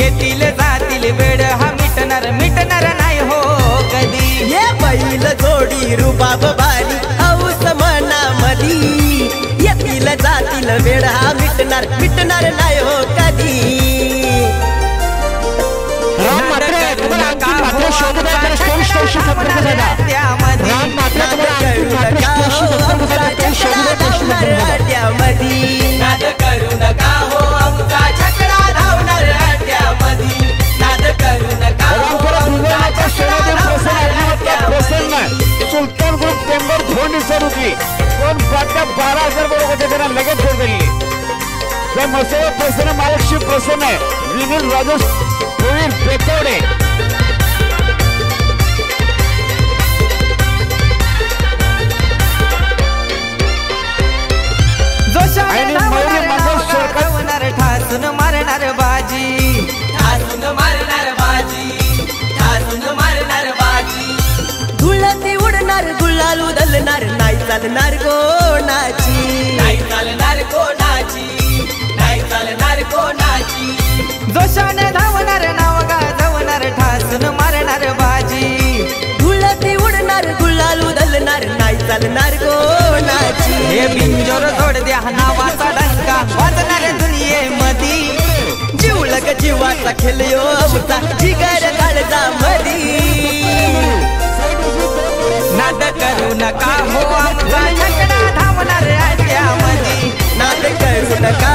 येतील जातील वेळ हा मिटणार मिटणार नाही हो कधी। ये बैल जोडी रुबाब बारी हौस मनामधी येतील जातील वेळ हा मिटणार मिटणार नाही हो कधी। राम मात्रे तुम्हाला आणखी मात्र शोधू द्या तर स्टोरी स्टेशन संपर्क साधा। राम मात्रे तुम्हाला आणखी मात्र स्टेशन संपर्क साधा काही शोधू द्या त्यामध्ये नाद करू नका हो आमचा छकडा धावणार अड्ड्यामध्ये नाद करू नका हो बुलढाण्याचा शहरातील प्रसन्न सुलतान ग्रुप टेंबर फोन सरुकी कोण पाट्या 12,000 बरोबरच्या त्यांना लगेच फोन दिली। त्या मसाला प्रसन्न मालक श्री प्रसन्न आहे विनील राजेश प्रवीण पेतवडे आणि मौर्य मंगल सरकार ठासून मारणार बाजी ठासून मारणार बाजी ठासून मारणार बाजी। धुळती उडणार गुलाल उधलणार नाही चालणार कोणाची नाही चालणार कोणाची नाही चालणार कोणाची। जोशाने धावणार नाव गाजवणार ठासून मारणार बाजी धुळती उडणार गुलाल उधलणार नाही चालणार कोणाची। हे बिंजोर जोड द्या नावाचा डंका वाजणार दुनियेमध्ये जीवलग जीवाचा खेळयो आमचा जिगर काळजा मधी नाद करू नका हो आमचा छकडा धावणार अड्ड्यामध्ये नाद करू नका